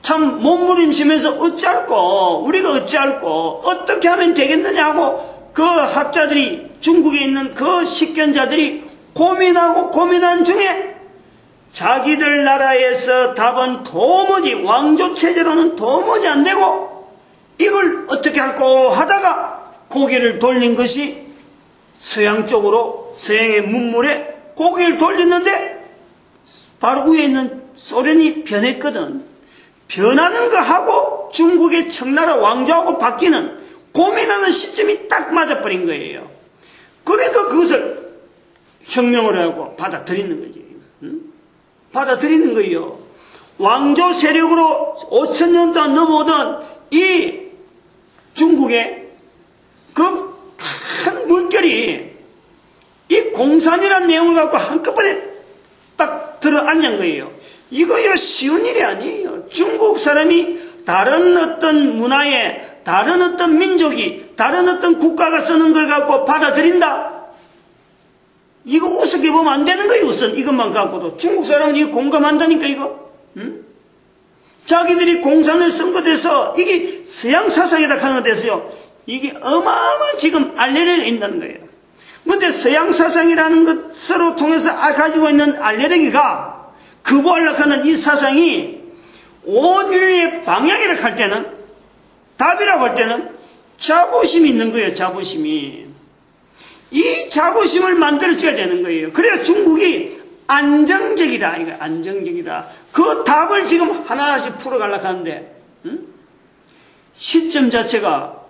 참 몸부림치면서 어찌할꼬, 우리가 어찌할꼬, 어떻게 하면 되겠느냐 하고 그 학자들이, 중국에 있는 그 식견자들이 고민하고 고민한 중에 자기들 나라에서 답은 도무지, 왕조 체제로는 도무지 안 되고 이걸 어떻게 할꼬 하다가 고개를 돌린 것이 서양 쪽으로, 서양의 문물에 고개를 돌렸는데 바로 위에 있는 소련이 변했거든. 변하는 거 하고 중국의 청나라 왕조하고 바뀌는, 고민하는 시점이 딱 맞아버린 거예요. 그래도 그것을 혁명을 하고 받아들이는 거지. 받아들이는 거예요. 왕조 세력으로 5,000년 동안 넘어오던 이 중국의 그 큰 물결이 이 공산이라는 내용을 갖고 한꺼번에 딱 들어앉은 거예요. 이거요 쉬운 일이 아니에요. 중국 사람이 다른 어떤 문화에, 다른 어떤 민족이, 다른 어떤 국가가 쓰는 걸 갖고 받아들인다? 이거 우습게 보면 안 되는 거예요. 우선 이것만 갖고도 중국 사람은 이거 공감한다니까. 이거 자기들이 공산을 쓴 것에서 이게 서양 사상에다 하는 것에서요, 이게 어마어마한 지금 알레르기가 있다는 거예요. 그런데 서양 사상이라는 것으로 통해서 가지고 있는 알레르기가, 거부하려고 하는 이 사상이 온 인류의 방향이라고 할 때는, 답이라고 할 때는 자부심이 있는 거예요. 자부심이. 이 자부심을 만들어줘야 되는 거예요. 그래야 중국이 안정적이다. 이거 안정적이다. 그 답을 지금 하나씩 풀어가려고 하는데, 시점 자체가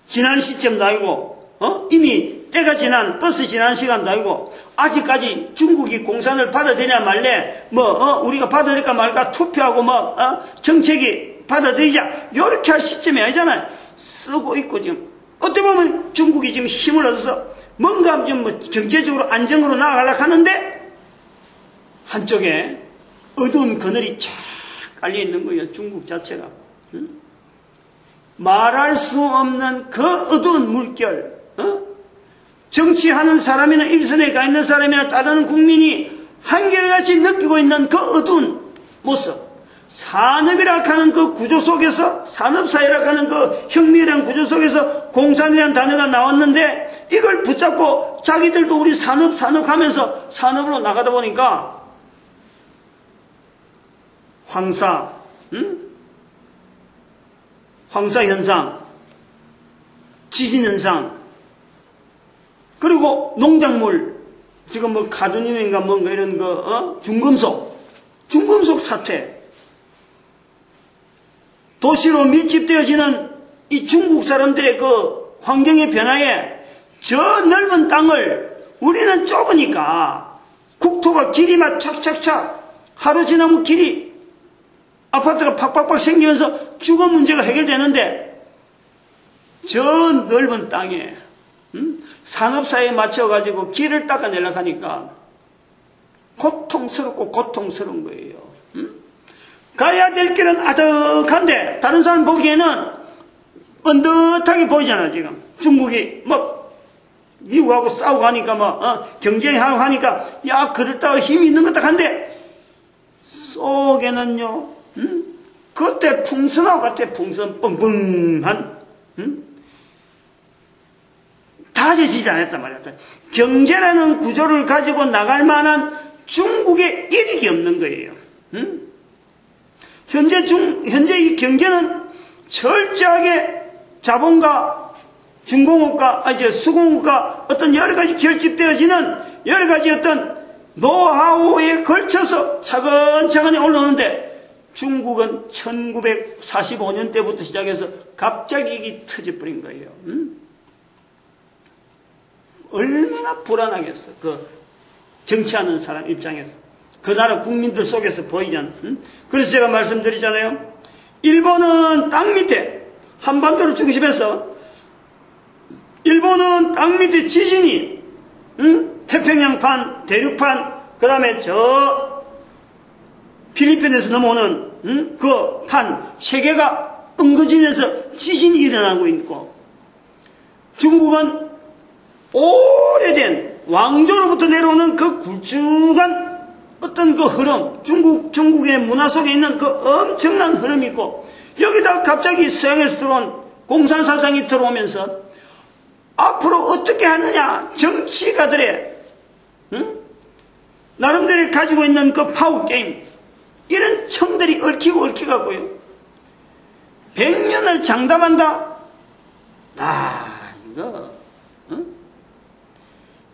지난 시점도 아니고, 이미 때가 지난, 버스 지난 시간도 아니고, 아직까지 중국이 공산을 받아들이냐 말래, 우리가 받아들일까 말까 투표하고 정책이 받아들이자, 요렇게 할 시점이 아니잖아요. 쓰고 있고 지금. 어떻게 보면 중국이 지금 힘을 얻어서 뭔가 좀 경제적으로 안정으로 나아가려고 하는데, 한쪽에 어두운 그늘이 쫙 깔려 있는 거예요. 중국 자체가. 말할 수 없는 그 어두운 물결, 정치하는 사람이나 일선에 가 있는 사람이나 다른 국민이 한결같이 느끼고 있는 그 어두운 모습, 산업이라 하는 그 구조 속에서, 산업사회라 하는 그 혁명이라는 구조 속에서 공산이라는 단어가 나왔는데, 이걸 붙잡고 자기들도 우리 산업 하면서 산업으로 나가다 보니까 황사 현상, 지진 현상, 그리고 농작물, 지금 뭐 카드뮴인가 뭔가 이런 거, 중금속 사태, 도시로 밀집되어지는 이 중국 사람들의 그 환경의 변화에 저 넓은 땅을 우리는 좁으니까 국토가 길이만 착착착 하루 지나면 길이 아파트가 팍팍팍 생기면서 주거 문제가 해결되는데 저 넓은 땅에 산업사회에 맞춰가지고 길을 닦아내려고 하니까 고통스러운 거예요. 가야 될 길은 아득한데 다른 사람 보기에는 번듯하게 보이잖아. 지금 중국이 뭐 미국하고 싸우고 하니까 경쟁하고 하니까 야 그렇다고 힘이 있는 것 같은데 속에는요 그때 풍선하고 같아. 풍선 뻥뻥한 다져지지 않았단 말이야. 경제라는 구조를 가지고 나갈 만한 중국의 일익이 없는 거예요. 현재 이 경제는 철저하게 자본과 중공업과 수공업과 어떤 여러 가지 결집되어지는 여러 가지 어떤 노하우에 걸쳐서 차근차근히 올라오는데 중국은 1945년 때부터 시작해서 갑자기 이게 터져버린 거예요. 얼마나 불안하겠어. 그 정치하는 사람 입장에서. 그 나라 국민들 속에서 보이잖아. 그래서 제가 말씀드리잖아요. 일본은 땅 밑에 한반도를 중심해서 일본은 땅 밑에 지진이 태평양판, 대륙판, 그 다음에 저 필리핀에서 넘어오는 그 판 세 개가 엉거진해서 지진이 일어나고 있고, 중국은 오래된 왕조로부터 내려오는 그 굵직한 어떤 그 흐름, 중국의 문화 속에 있는 그 엄청난 흐름이 있고, 여기다 갑자기 서양에서 들어온 공산 사상이 들어오면서 앞으로 어떻게 하느냐, 정치가들의 나름대로 가지고 있는 그 파워게임, 이런 청들이 얽히고요 100년을 장담한다? 이거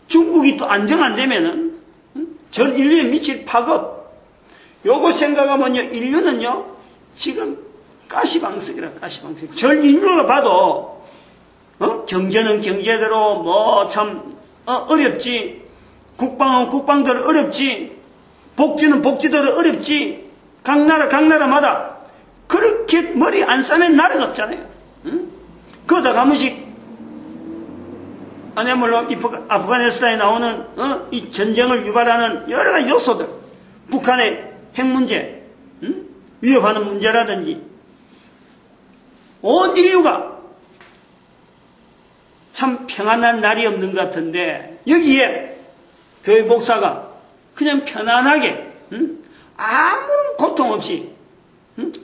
중국이 또 안정 안 되면은 전 인류에 미칠 파급, 요거 생각하면요, 인류는요 지금 가시방석이라. 전 인류가 봐도 경제는 경제대로 뭐 참 어렵지, 국방은 국방대로 어렵지, 복지는 복지대로 어렵지, 각 나라마다 그렇게 머리 안 싸면 나라가 없잖아요. 그러다가 한 번씩 물론 아프가니스탄에 나오는 이 전쟁을 유발하는 여러 가지 요소들, 북한의 핵 문제, 위협하는 문제라든지, 온 인류가 참 평안한 날이 없는 것 같은데, 여기에 교회 목사가 그냥 편안하게 아무런 고통 없이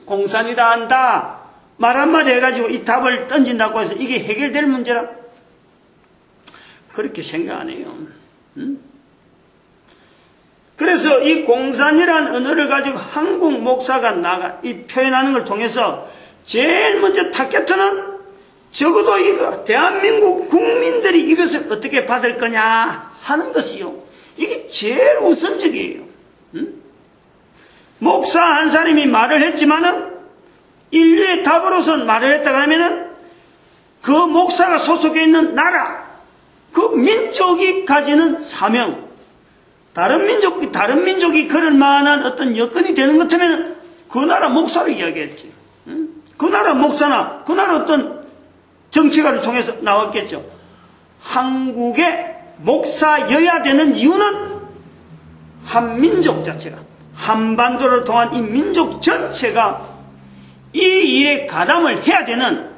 공산이다 한다 말 한마디 해가지고 이 답을 던진다고 해서 이게 해결될 문제라? 그렇게 생각 안 해요. 그래서 이 공산이라는 언어를 가지고 한국 목사가 이 표현하는 걸 통해서 제일 먼저 타겟은 적어도 이거 대한민국 국민들이 이것을 어떻게 받을 거냐 하는 것이요, 이게 제일 우선적이에요. 목사 한 사람이 말을 했지만은 인류의 답으로서 말을 했다 그러면은 그 목사가 소속해 있는 나라, 그 민족이 가지는 사명, 다른 민족이 그럴 만한 어떤 여건이 되는 것 같으면 그 나라 목사를 이야기했지. 그 나라 목사나 그 나라 어떤 정치가를 통해서 나왔겠죠. 한국의 목사여야 되는 이유는 한민족 자체가, 한반도를 통한 이 민족 전체가 이 일에 가담을 해야 되는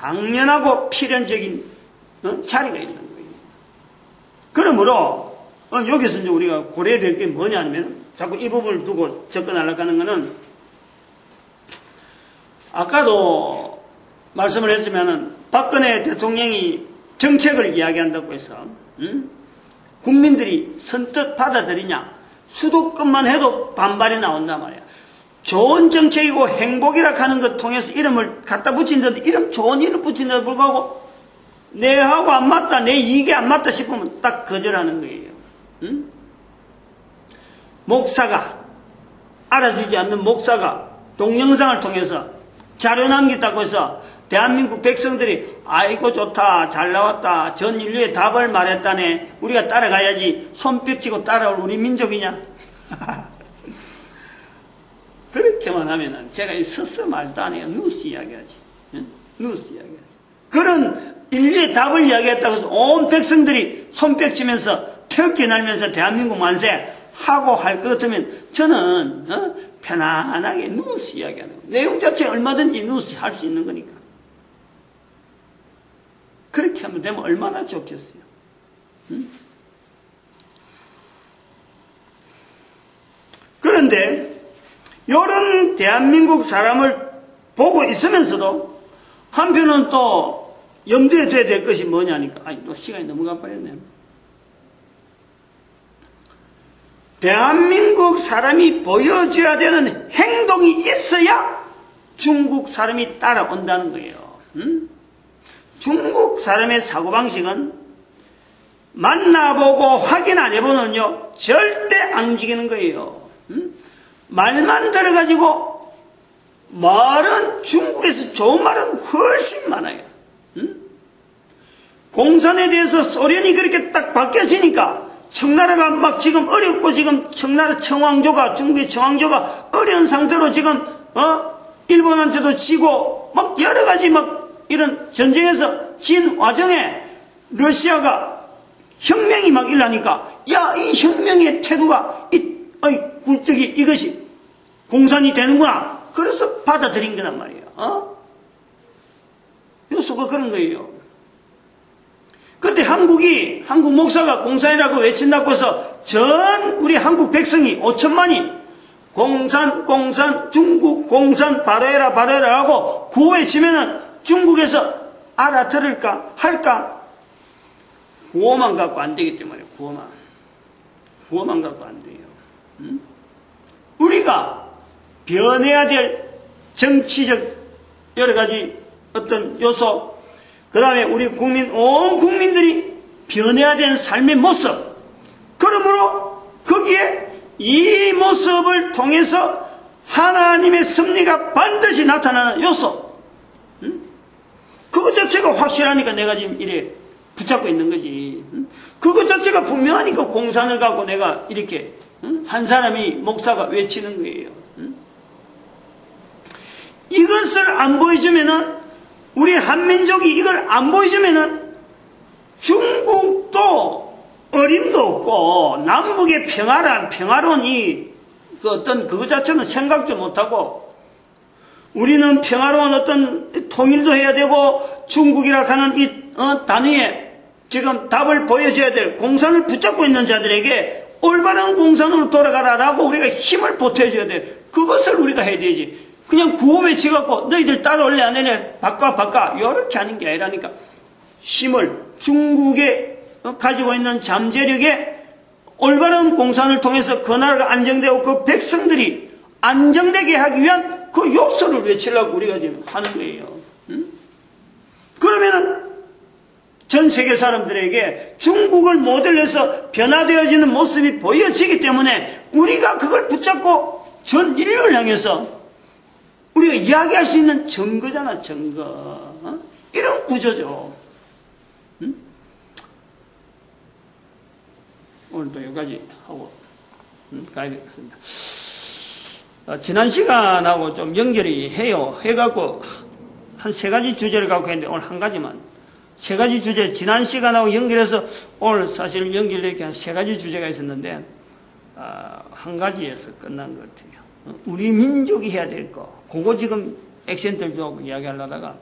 당연하고 필연적인 자리가 있는 거예요. 그러므로 여기서 이제 우리가 고려해야 될 게 뭐냐면 자꾸 이 부분을 두고 접근하려고 하는 거는 아까도 말씀을 했지만은 박근혜 대통령이 정책을 이야기한다고 해서 국민들이 선뜻 받아들이냐? 수도권만 해도 반발이 나온단 말이야. 좋은 정책이고 행복이라 하는 것 통해서 이름을 갖다 붙이는데 이름 좋은 이름 붙이는데도 불구하고 내하고 안 맞다, 내 이익에 안 맞다 싶으면 딱 거절하는 거예요. 목사가 알아주지 않는 목사가 동영상을 통해서 자료 남겼다고 해서 대한민국 백성들이 아이고 좋다, 잘 나왔다, 전 인류의 답을 말했다네, 우리가 따라가야지, 손뼉치고 따라올 우리 민족이냐? 그렇게만 하면은 제가 서서 말도 안 해요. 뉴스 이야기하지. 뉴스 이야기하지. 그런 인류의 답을 이야기했다고 해서 온 백성들이 손뼉치면서 태극기 날면서 대한민국 만세 하고 할 것 같으면 저는 편안하게 뉴스 이야기하는 거예요. 내용 자체 얼마든지 뉴스 할 수 있는 거니까. 그렇게 하면 되면 얼마나 좋겠어요. 그런데 이런 대한민국 사람을 보고 있으면서도 한편은 또 염두에 둬야 될 것이 뭐냐니까. 아니, 또 시간이 너무 가버렸네. 대한민국 사람이 보여줘야 되는 행동이 있어야 중국 사람이 따라온다는 거예요. 중국 사람의 사고방식은 만나보고 확인 안 해보면요 절대 안 움직이는 거예요. 말만 들어가지고 말은 중국에서 좋은 말은 훨씬 많아요. 공산에 대해서 소련이 그렇게 딱 바뀌어지니까 청나라가 막 지금 어렵고 지금 청나라 청왕조가 중국의 청왕조가 어려운 상태로 지금 일본한테도 지고 막 여러 가지 막 이런 전쟁에서 진 와중에 러시아가 혁명이 막 일어나니까 야, 이 혁명의 태도가 굴적이 이것이 공산이 되는구나. 그래서 받아들인 거란 말이에요. 요소가 그런 거예요. 그런데 한국 목사가 공산이라고 외친다고 해서 전 우리 한국 백성이 5천만이 공산, 중국 공산 바로해라 하고 구호외치면은 중국에서 알아들을까 할까? 구호만 갖고 안 되기 때문에 구호만 갖고 안 돼요. 우리가 변해야 될 정치적 여러 가지 어떤 요소, 그 다음에 우리 온 국민들이 변해야 되는 삶의 모습, 그러므로 거기에 이 모습을 통해서 하나님의 섭리가 반드시 나타나는 요소, 그것 자체가 확실하니까 내가 지금 이래 붙잡고 있는 거지. 그것 자체가 분명하니까 공산을 갖고 내가 이렇게 한 사람이 목사가 외치는 거예요. 이것을 안 보여주면은 우리 한민족이 이걸 안 보여주면은 중국도 어림도 없고 남북의 평화로운 그 어떤 그것 자체는 생각도 못하고 우리는 평화로운 어떤 통일도 해야 되고 중국이라 하는 이 단위에 지금 답을 보여줘야 될 공산을 붙잡고 있는 자들에게 올바른 공산으로 돌아가라라고 우리가 힘을 보태줘야 돼. 그것을 우리가 해야 되지. 그냥 구호 외치갖고 너희들 따라올래 안 해래 바꿔 이렇게 하는 게 아니라니까. 힘을 중국에 가지고 있는 잠재력에 올바른 공산을 통해서 그 나라가 안정되고 그 백성들이 안정되게 하기 위한 그 요소를 외치려고 우리가 지금 하는 거예요. 그러면은 전 세계 사람들에게 중국을 모델해서 변화되어지는 모습이 보여지기 때문에 우리가 그걸 붙잡고 전 인류를 향해서 우리가 이야기할 수 있는 증거잖아, 증거. 이런 구조죠. 오늘도 여기까지 하고 가야 되겠습니다. 지난 시간하고 좀 연결이 해요. 해갖고 한 3가지 주제를 갖고 했는데 오늘 한 가지만. 3가지 주제, 지난 시간하고 연결해서 오늘 사실 연결되게 한 3가지 주제가 있었는데 한 가지에서 끝난 것 같아요. 우리 민족이 해야 될 거, 그거 지금 액센트를 주고 이야기하려다가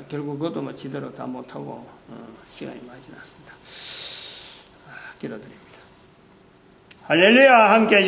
결국 그것도 뭐 제대로 다 못하고 시간이 많이 지났습니다. 기도드립니다. 할렐루야. 함께 해주세요.